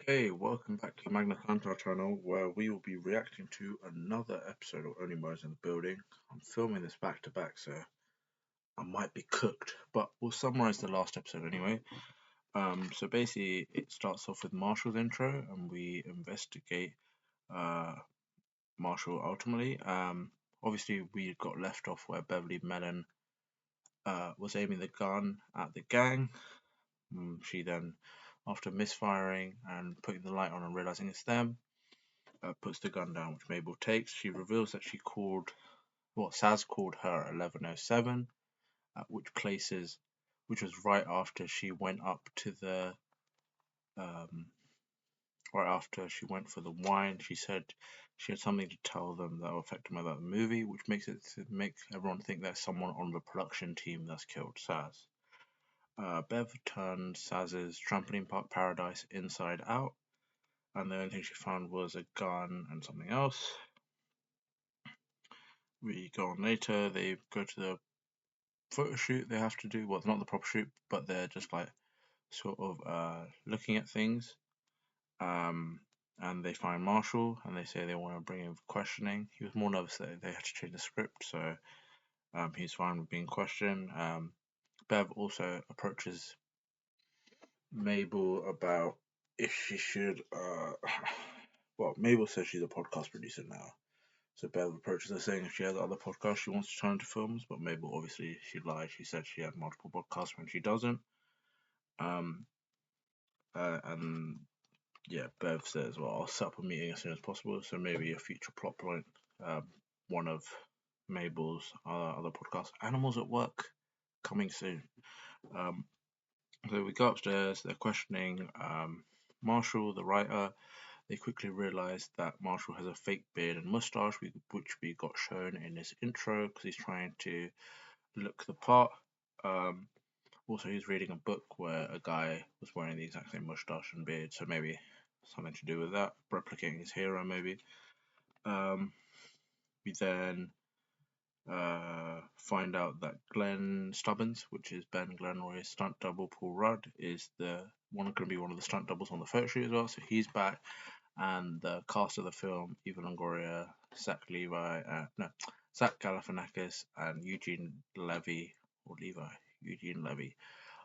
Hey, welcome back to the Magna Cantar channel where we will be reacting to another episode of Only Murders in the Building. I'm filming this back to back, so I might be cooked, but we'll summarize the last episode anyway. So basically, it starts off with Marshall's intro, and we investigate uh, Marshall ultimately. Obviously, we got left off where Beverly Mellon was aiming the gun at the gang. She then, after misfiring and putting the light on and realizing it's them, puts the gun down, which Mabel takes. She reveals that she called, what Saz called her 1107, which was right after she went up to the, um, right after she went for the wine. She said she had something to tell them that will affect them about the movie, which makes it to make everyone think there's someone on the production team that's killed Saz. Bev turned Saz's trampoline park paradise inside out, and the only thing she found was a gun and something else. We go on later, they go to the photo shoot they have to do. Well, it's not the proper shoot, but they're just like sort of looking at things. Um, and they find Marshall and they say they want to bring him for questioning. He was more nervous that they had to change the script, so he's fine with being questioned. Bev also approaches Mabel about if she should. Well, Mabel says she's a podcast producer now. So Bev approaches her saying if she has other podcasts she wants to turn into films, but Mabel obviously she lied. She said she had multiple podcasts when she doesn't. Um, and yeah, Bev says, "Well, I'll set up a meeting as soon as possible." So maybe a future plot point. One of Mabel's other podcasts, Animals at Work, coming soon. Um, so we go upstairs. They're questioning Marshall, the writer. They quickly realize that Marshall has a fake beard and mustache, which we got shown in his intro because he's trying to look the part. Also, he's reading a book where a guy was wearing the exact same mustache and beard, so maybe something to do with that, replicating his hero, maybe. We then find out that Glenn Stubbins, which is Ben Glenroy's stunt double, Paul Rudd, is the one going to be one of the stunt doubles on the photo shoot as well. So he's back, and the cast of the film: Eva Longoria, Zach Galifianakis, and Eugene Levy,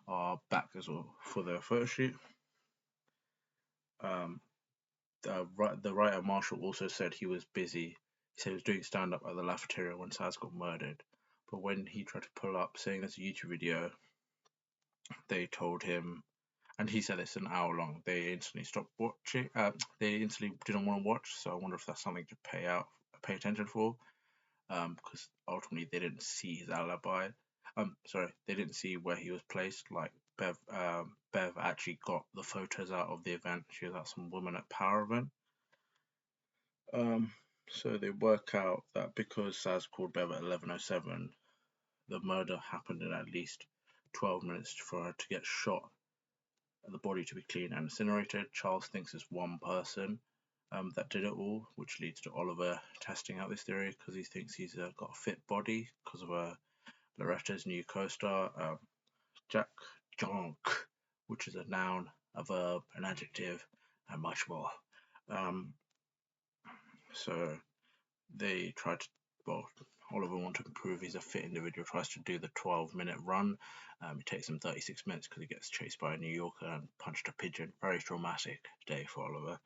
are back as well for the photo shoot. Um, the writer Marshall also said he was busy. He said he was doing stand up at the Lafayette when Saz got murdered. But when he tried to pull up saying there's a YouTube video, they told him, and he said it's an hour long. They instantly stopped watching. They instantly didn't want to watch. So I wonder if that's something to pay attention for, because ultimately they didn't see his alibi. Sorry, they didn't see where he was placed. Like Bev actually got the photos out of the event. She was at some woman at power event. Um, so they work out that because Saz called Bev at 11:07, the murder happened in at least 12 minutes for her to get shot, and the body to be clean and incinerated. Charles thinks it's one person that did it all, which leads to Oliver testing out this theory because he thinks he's got a fit body because of Loretta's new co-star, Jack Jonk, which is a noun, a verb, an adjective, and much more. Um, so they try to, well, Oliver wants to prove he's a fit individual, tries to do the 12-minute run. It takes him 36 minutes because he gets chased by a New Yorker and punched a pigeon. Very traumatic day for Oliver.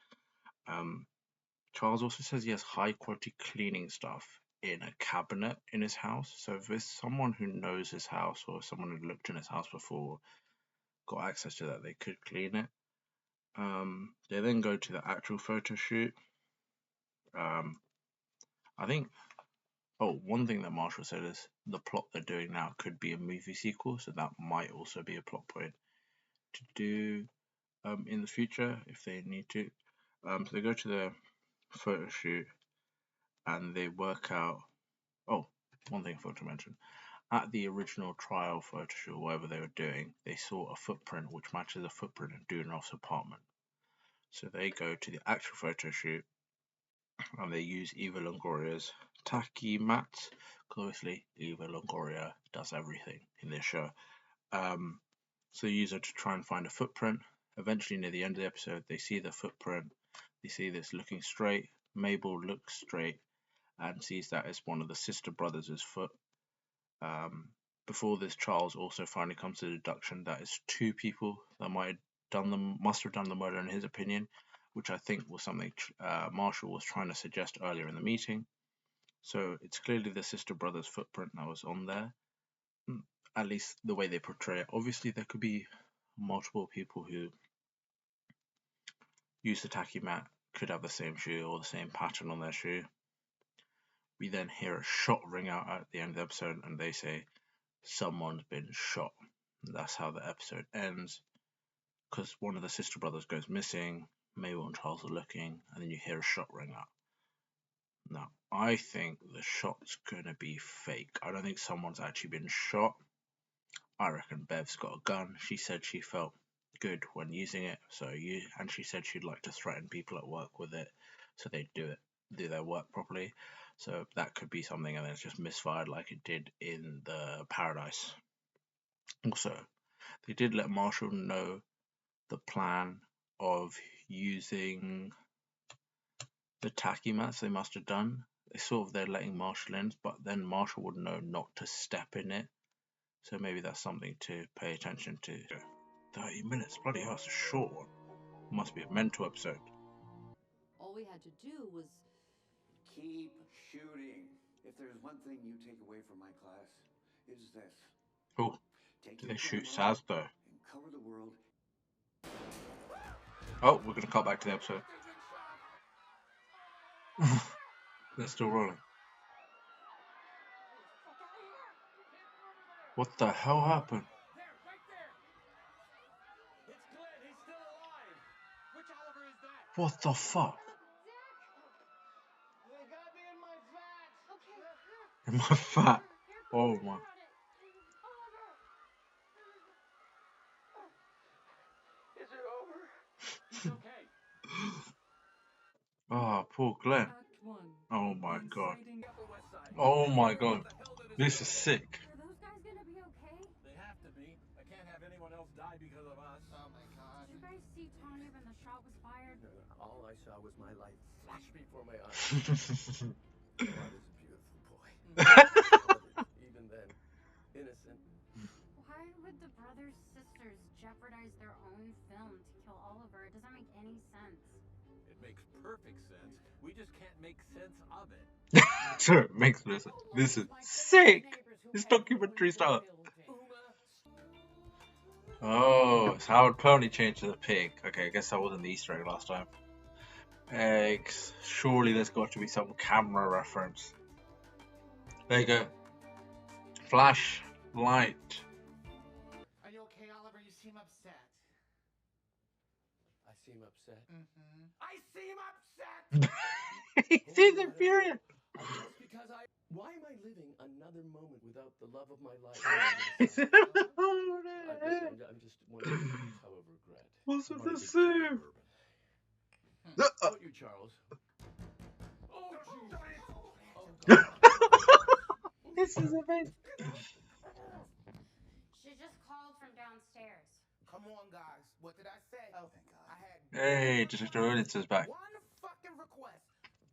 Charles also says he has high quality cleaning stuff in a cabinet in his house. So if there's someone who knows his house or someone who looked in his house before, got access to that, they could clean it. They then go to the actual photo shoot. I think one thing that Marshall said is the plot they're doing now could be a movie sequel, so that might also be a plot point to do in the future if they need to. So they go to the photo shoot and they work out. Oh, one thing I forgot to mention. At the original trial photo shoot, whatever they were doing, they saw a footprint which matches a footprint in Dudenoff's apartment. So they go to the actual photo shoot and they use Eva Longoria's tacky mats. Obviously, Eva Longoria does everything in this show. So they use her to try and find a footprint. Eventually, near the end of the episode, they see the footprint. They see this looking straight. Mabel looks straight and sees that it's one of the sister brothers' foot. Before this, Charles also finally comes to the deduction that it's two people that must have done the murder in his opinion, which I think was something Marshall was trying to suggest earlier in the meeting. So it's clearly the sister brothers' footprint that was on there, at least the way they portray it. Obviously, there could be multiple people who use the tacky mat, could have the same shoe or the same pattern on their shoe. We then hear a shot ring out at the end of the episode, and they say, someone's been shot. And that's how the episode ends, because one of the sister brothers goes missing, Mabel and Charles are looking, and then you hear a shot ring out. Now, I think the shot's gonna be fake. I don't think someone's actually been shot. I reckon Bev's got a gun. She said she felt good when using it, and she said she'd like to threaten people at work with it, so they'd do their work properly. So that could be something, and then it's just misfired like it did in the Paradise. Also, they did let Marshall know the plan of using the tacky mats they must have done. They're letting Marshall in, but then Marshall would know not to step in it. So maybe that's something to pay attention to. 30 minutes, bloody hell, it's a short one. Must be a mental episode. All we had to do was keep shooting. If there's one thing you take away from my class, is this. Oh, do they shoot Saz though? And cover the world. Oh, we're gonna cut back to the episode. They're still rolling. What the hell happened? There, right there. It's Glenn. He's still alive. Which Oliver is that? What the fuck? They got me in my fat. Okay. In my fat. Oh my. Is it over? He's okay. Ah, poor Glenn. Act 1. Oh my god. West Side. Oh my god. This is sick. Are those guys gonna be okay? They have to be. I can't have anyone else die because of us. Oh my god. Did you guys see Tony when the shot was fired? All I saw was my life flash before my eyes. God is a beautiful boy. Even then, innocent. Why would the brothers sisters jeopardize their own film to kill Oliver? It doesn't make any sense. It makes perfect sense. We just can't make sense of it. Sure, it makes no sense. This is sick. This documentary style. Oh, it's Howard Pony changed to the pig. Okay, I guess that wasn't the Easter egg last time. Eggs. Surely there's got to be some camera reference. There you go. Flash. Light. Are you okay, Oliver? You seem upset. I seem upset. Mm-hmm. I seem upset! He seems infuriated. Just because why am I living another moment without the love of my life? I'm just wondering if it's how of regret. What's with the What soup? about you, Charles? Oh, This is amazing. She just called from downstairs. Come on, guys. What did I say? Oh, thank God. I had Hey, Detective Owens is back. one fucking request.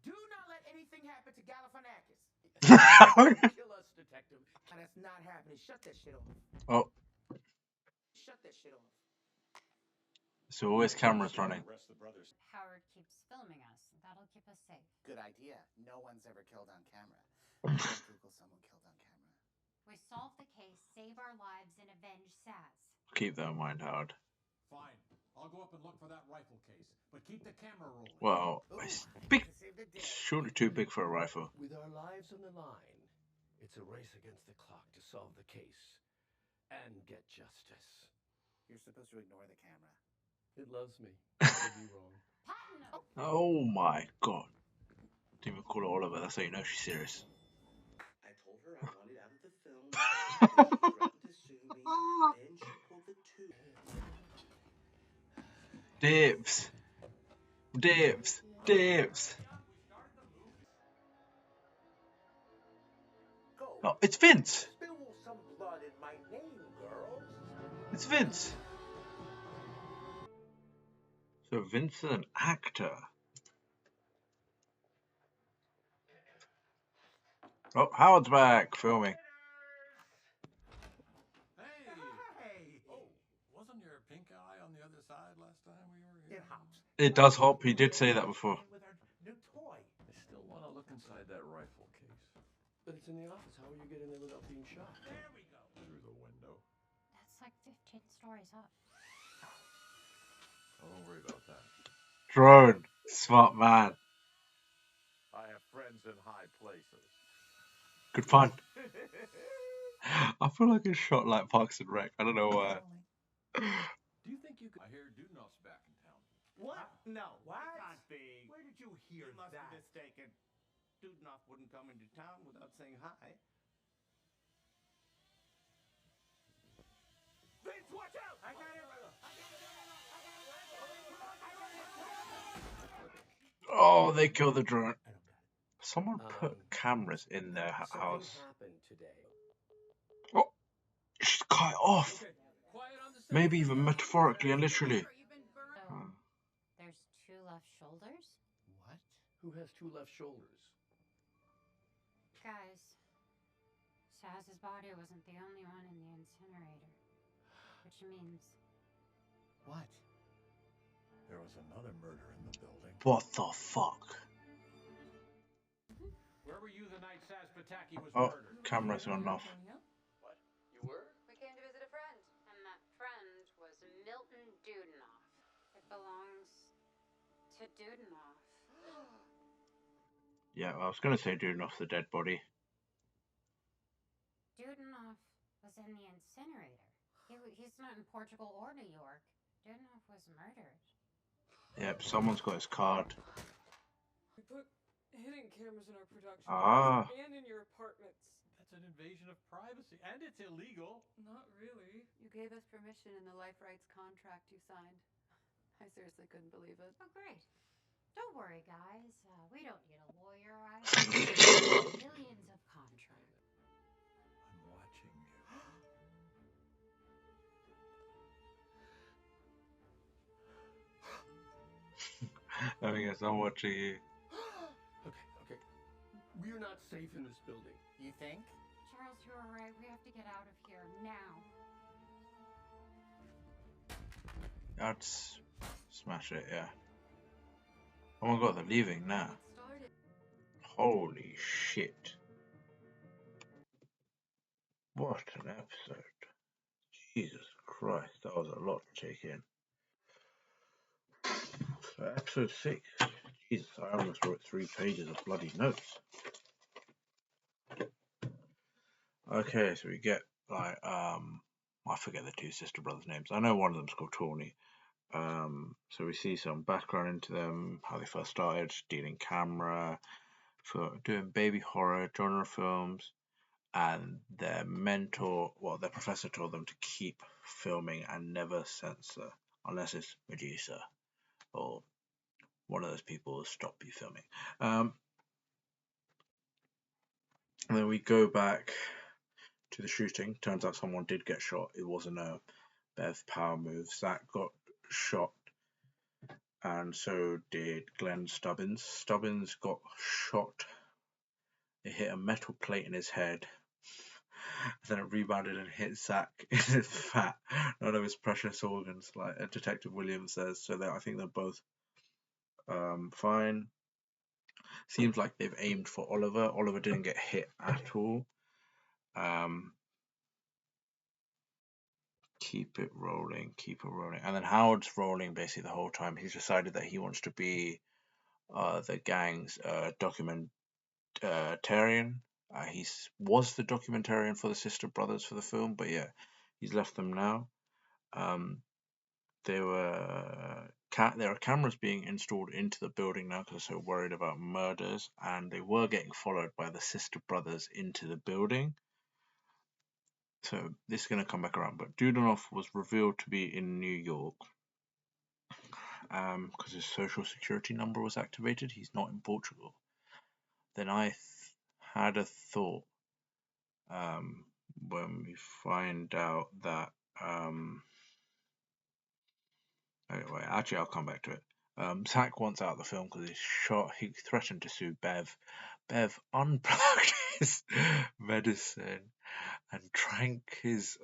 Do not let anything happen to Galifianakis. kill us, detective. And that's not happening. Shut that shit off. Oh, Shut that shit off. so always cameras running. Howard keeps filming us. That'll keep us safe. Good idea. No one's ever killed on camera. Google someone killed on camera. We solve the case, save our lives, and avenge Saz. Keep that in mind, Howard. Fine. I'll go up and look for that rifle case, but keep the camera rolling. Well, it's big. Surely too big for a rifle. With our lives on the line, it's a race against the clock to solve the case and get justice. You're supposed to ignore the camera. It loves me. I could be wrong. Patton! Oh my god. Didn't even call her Oliver. That's how you know she's serious. I told her I wanted out of the film. She threatened to sue me. Then she pulled the two. Dibs. Dibs. Dibs. Go. Oh, it's Vince. Spill some blood in my name, girls. It's Vince. So Vince's an actor. Oh, Howard's back filming. Hey! Oh, wasn't your pink eye on the other side last time we were here? It hops. It does hop. He did say that before. With our new toy. I still want to look inside that rifle case. But it's in the office. How are you getting there without being shot? There we go. Through the window. That's like 15 stories up. Oh, don't worry about that. Drone. Smart man. I have friends in high places. Good fun. I feel like it's shot like Parks and Rec. I don't know why. Do you think you could... I hear Dudenov's back in town. What? No. What? It can't be. Where did you hear You must that? be mistaken. Dudenoff wouldn't come into town without saying hi. Vince, watch out! I got it. Oh, they killed the drone. I don't got it. Someone put cameras in their house. happened today. Oh, just cut it off. Quiet on the Maybe even metaphorically and literally. So, there's 2 left shoulders? What? Who has 2 left shoulders? Guys, Saz's body wasn't the only one in the incinerator. Which means What? There was another murder in the building. What the fuck? Where were you the night Saz Pataki was Oh, murdered? camera's gone off. What? You were? we came to visit a friend, and that friend was Milton Dudenoff. It belongs to Dudenoff. Yeah, I was gonna say Dudenoff's the dead body. Dudenoff was in the incinerator. He's not in Portugal or New York. Dudenoff was murdered. Yep, someone's got his card. We put hidden cameras in our production Ah. office and in your apartments. That's an invasion of privacy, and it's illegal. Not really. You gave us permission in the life rights contract you signed. I seriously couldn't believe it. Oh, great. Don't worry, guys. We don't need a lawyer. I have millions of contracts. I'm watching you. I guess I'm watching you. Okay. We're not safe in this building. You think? Charles, you were right. We have to get out of here now. Let's smash it, yeah. Oh my god, they're leaving now. It started. Holy shit. What an episode. Jesus Christ, that was a lot to take in. So episode 6. Jesus, I almost wrote 3 pages of bloody notes. Okay, so we get like I forget the 2 sister brothers' names. I know one of them's called Tawny. So we see some background into them, how they first started, dealing camera, for doing baby horror genre films, and their mentor, well, their professor told them to keep filming and never censor, unless it's Medusa or one of those people will stop you filming. And then we go back to the shooting. Turns out someone did get shot. It wasn't a Bev power move. Zach got shot, and so did Glenn Stubbins. Stubbins got shot. It hit a metal plate in his head. Then it rebounded and hit Zach in his fat, none of his precious organs, like Detective Williams says. So I think they're both fine. Seems like they've aimed for Oliver. Oliver didn't get hit at all. Keep it rolling. And then Howard's rolling basically the whole time. He's decided that he wants to be the gang's documentarian. He was the documentarian for the sister brothers for the film, but yeah, he's left them now. There are cameras being installed into the building now because they're so worried about murders, and they were getting followed by the sister brothers into the building. So this is going to come back around, but Dudenoff was revealed to be in New York because his social security number was activated. He's not in Portugal. Then I had a thought when we find out that Anyway, actually, I'll come back to it. Zach wants out of the film because he threatened to sue Bev. Bev unplugged his medicine and drank his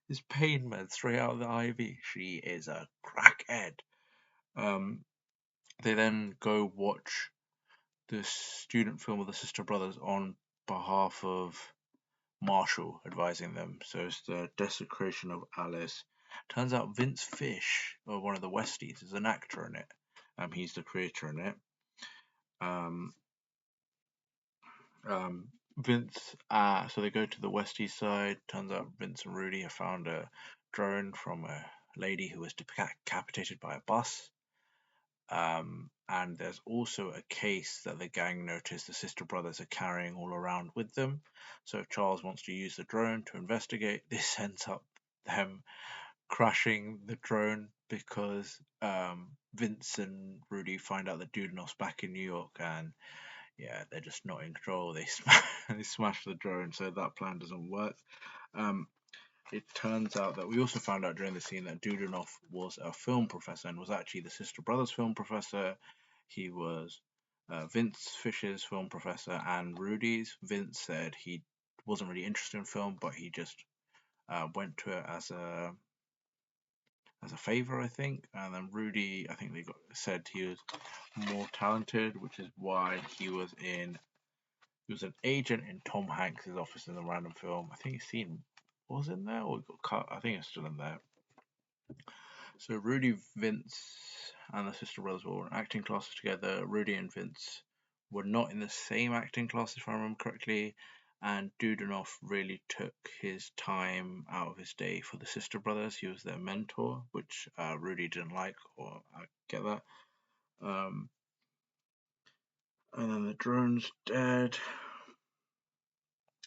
his pain meds straight out of the IV. She is a crackhead. They then go watch the student film of the Sister Brothers on behalf of Marshall advising them. So it's the desecration of Alice. Turns out Vince Fish, or one of the Westies, is an actor in it. He's the creator in it. Vince, so they go to the West East Side. Turns out Vince and Rudy have found a drone from a lady who was decapitated by a bus. And there's also a case that the gang notice the Sister Brothers are carrying all around with them. So if Charles wants to use the drone to investigate, this ends up them crashing the drone because Vince and Rudy find out that Dudanov's back in New York, and yeah, they're just not in control. They smash the drone, so that plan doesn't work. It turns out that we also found out during the scene that Dudanov was a film professor and was actually the Sister Brothers film professor. He was Vince Fish's film professor and Rudy's. Vince said he wasn't really interested in film, but he just went to it as a favor, I think. And then Rudy, I think said he was more talented, which is why he was an agent in Tom Hanks' office in the random film. I think his scene was in there or got cut. I think it's still in there. So Rudy, Vince, and the Sister Brothers were in acting classes together. Rudy and Vince were not in the same acting class, if I remember correctly. And Dudanov really took his time out of his day for the Sister Brothers. He was their mentor, which Rudy didn't like, or I get that. And then the drone's dead.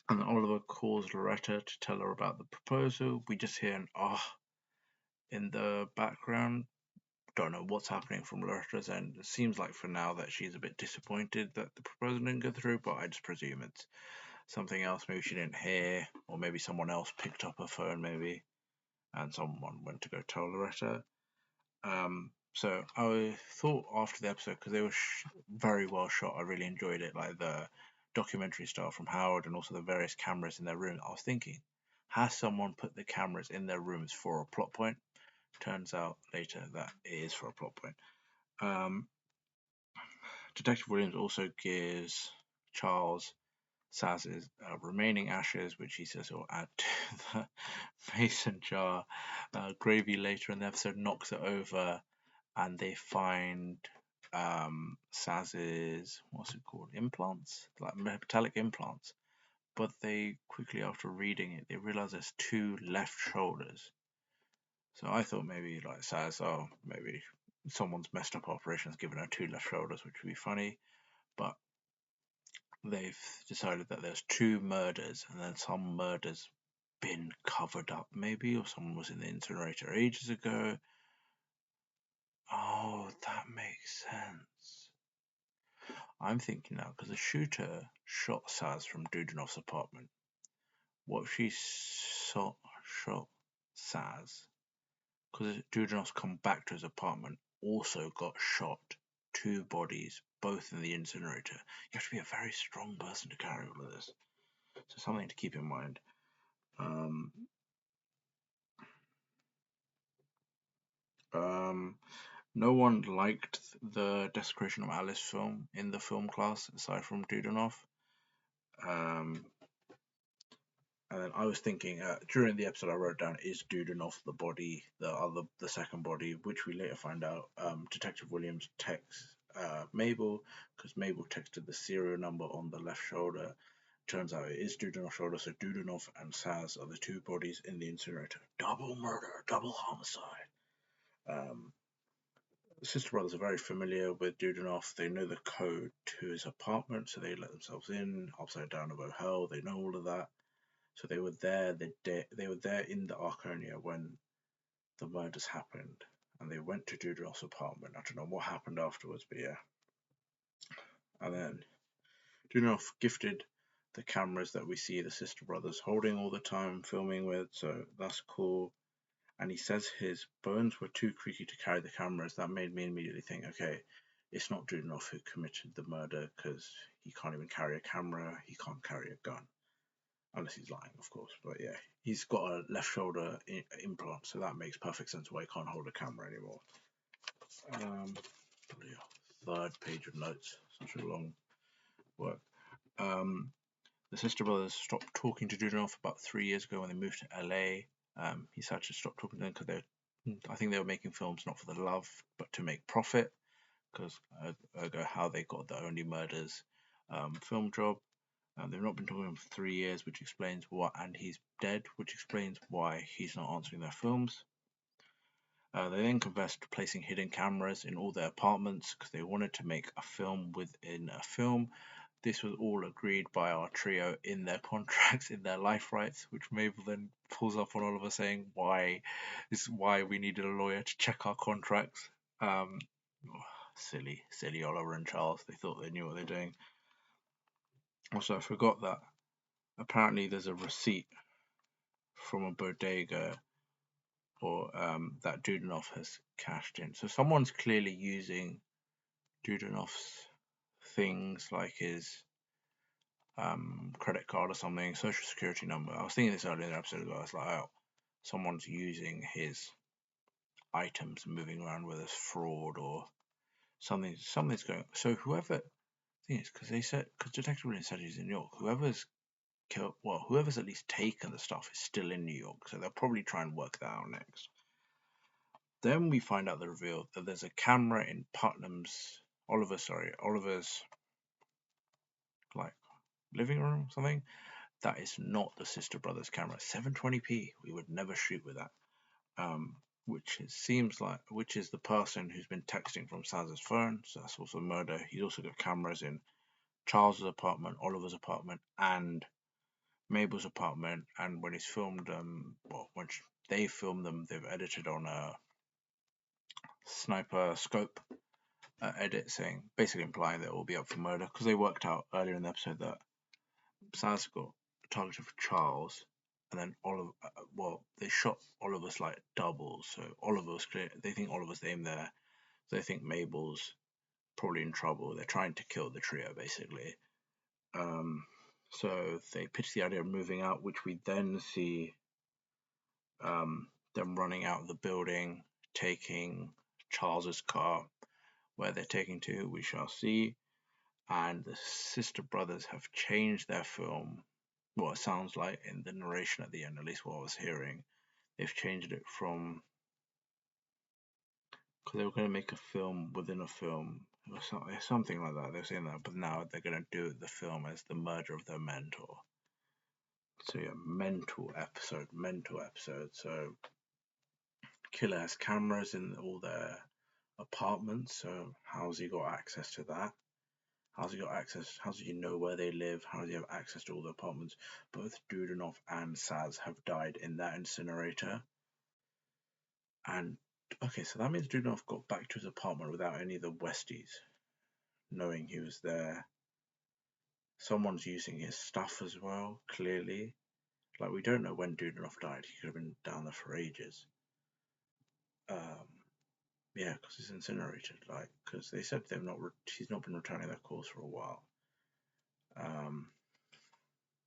And Oliver calls Loretta to tell her about the proposal. We just hear an in the background. Don't know what's happening from Loretta's end. It seems like for now that she's a bit disappointed that the proposal didn't go through, but I just presume it's something else. Maybe she didn't hear, or maybe someone else picked up her phone, maybe, and someone went to go tell Loretta. So I thought after the episode, because they were very well shot, I really enjoyed it, like the documentary style from Howard and also the various cameras in their room. I was thinking, has someone put the cameras in their rooms for a plot point? Turns out later that it is for a plot point. Detective Williams also gives Charles Saz's remaining ashes, which he says he'll add to the mason jar. Gravy later in the episode knocks it over, and they find Saz's, what's it called, implants, like metallic implants. But they quickly, after reading it, they realize there's two left shoulders. So I thought maybe like Saz, maybe someone's messed up operations, given her two left shoulders, which would be funny. But they've decided that there's two murders, and then some murders been covered up, maybe, or someone was in the incinerator ages ago. Oh, that makes sense. I'm thinking now, because the shooter shot Saz from Dudanov's apartment. What if she shot Saz? Because Dudanov's come back to his apartment, also got shot, two bodies, both in the incinerator. You have to be a very strong person to carry all of this. So something to keep in mind. No one liked the Desecration of Alice film in the film class, aside from Dudanov. And then I was thinking, during the episode I wrote down, is Dudanov the body, the second body, which we later find out Detective Williams texts Mabel, because Mabel texted the serial number on the left shoulder. Turns out it is Dudanov's shoulder, so Dudanov and Saz are the two bodies in the incinerator. Double murder, double homicide. The Sister Brothers are very familiar with Dudanov. They know the code to his apartment, so they let themselves in. Upside down of hell, they know all of that. So they were there. They were there in the Arconia when the murders happened, and they went to Dudanov's apartment. I don't know what happened afterwards, but yeah. And then Dudanov gifted the cameras that we see the Sister Brothers holding all the time, filming with. So that's cool. and he says his bones were too creaky to carry the cameras. That made me immediately think, okay, it's not Dudinoff who committed the murder, because he can't even carry a camera, he can't carry a gun. Unless he's lying, of course. But yeah, he's got a left shoulder implant, so that makes perfect sense why he can't hold a camera anymore. Third page of notes, such a long work. The Sister Brothers stopped talking to Dudinoff about 3 years ago when they moved to LA. He had to stop talking to them because I think they were making films not for the love, but to make profit. Because ergo how they got the Only Murders film job. They've not been talking to him for 3 years, which explains why, and he's dead, which explains why he's not answering their films. They then confessed to placing hidden cameras in all their apartments because they wanted to make a film within a film. This was all agreed by our trio in their contracts, in their life rights, which Mabel then pulls up on Oliver saying this is why we needed a lawyer to check our contracts. Silly Oliver and Charles. They thought they knew what they're doing. Also, I forgot that apparently there's a receipt from a bodega or that Dudinoff has cashed in. So someone's clearly using Dudinoff's things like his credit card or something, social security number. I was thinking this earlier in the episode as well. I was like, oh, someone's using his items and moving around with us, fraud or something's going on. So whoever, thing is, because Detective Williams said he's in New York, whoever's at least taken the stuff is still in New York, so they'll probably try and work that out next. Then we find out the reveal that there's a camera in Oliver's like living room or something. That is not the Sister Brothers camera. 720p. We would never shoot with that. Which is the person who's been texting from Saz's phone. So that's also murder. He's also got cameras in Charles's apartment, Oliver's apartment, and Mabel's apartment. And when he's filmed when they filmed them, they've edited on a sniper scope edit, saying, basically implying that it will be up for murder, because they worked out earlier in the episode that Saz got targeted for Charles, and then Oliver. They shot Oliver's like doubles, so Oliver was clear. They think Oliver's the aim there. So they think Mabel's probably in trouble. They're trying to kill the trio, basically. So they pitch the idea of moving out, which we then see them running out of the building, taking Charles's car. Where they're taking to, we shall see. And the Sister Brothers have changed their film. Well, it sounds like in the narration at the end, at least what I was hearing, they've changed it from, because they were going to make a film within a film or something like that. They're saying that, but now they're going to do the film as the murder of their mentor. So yeah, mental episode. So killer has cameras in all their apartments. So how's he got access to that? How's he got access? How does he know where they live? How does he have access to all the apartments? Both Dudinoff and Saz have died in that incinerator. And okay, so that means Dudinoff got back to his apartment without any of the Westies knowing he was there. Someone's using his stuff as well, clearly. Like, we don't know when Dudinoff died. He could have been down there for ages. Yeah, because he's incinerated. Like, because they said he's not been returning their calls for a while.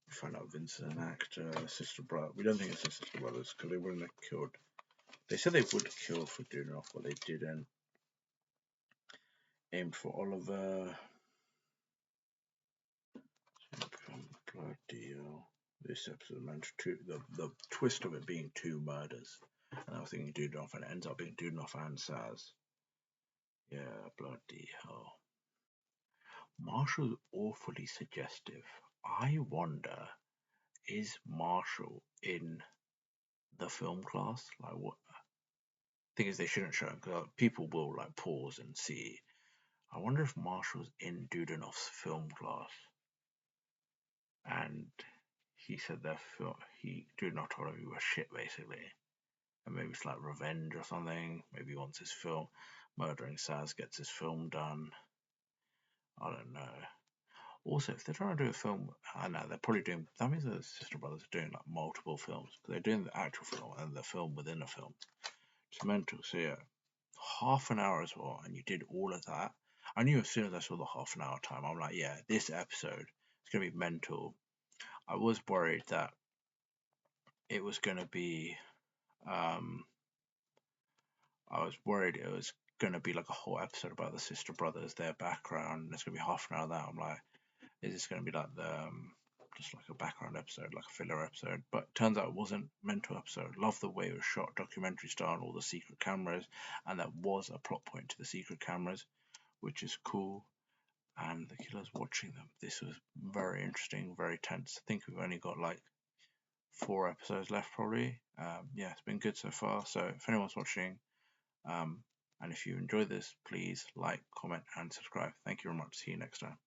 We find out Vincent, an actor, sister brother. We don't think it's his sister brothers because they wouldn't have killed. They said they would kill for Dudinoff, but they didn't. Aimed for Oliver. Bloody hell. This episode meant the twist of it being 2 murders. And I was thinking Dudinoff, and it ends up being Dudinoff and Saz. Yeah, bloody hell. Marshall's awfully suggestive. I wonder, is Marshall in the film class? Like, what? Thing is, they shouldn't show him because people will like pause and see. I wonder if Marshall's in Dudinoff's film class, and he said Dudinoff told him he was shit basically, and maybe it's like revenge or something. Maybe he wants his film. Murdering Saz gets his film done. I don't know. Also, if they're trying to do a film, I know they're probably doing. That means the Sister Brothers are doing like multiple films, but they're doing the actual film and the film within a film. It's mental. So yeah, half an hour as well, and you did all of that. I knew as soon as I saw the half an hour time, I'm like, yeah, this episode is gonna be mental. I was worried that it was gonna be. I was worried it was gonna be like a whole episode about the Sister Brothers, their background. It's gonna be half an hour of that. I'm like, is this gonna be like the just like a background episode, like a filler episode? But turns out it wasn't meant to episode. Love the way it was shot, documentary style, and all the secret cameras, and there was a plot point to the secret cameras, which is cool. And the killer's watching them. This was very interesting, very tense. I think we've only got like 4 episodes left, probably. Yeah, it's been good so far. So if anyone's watching, and if you enjoy this, please like, comment, and subscribe. Thank you very much. See you next time.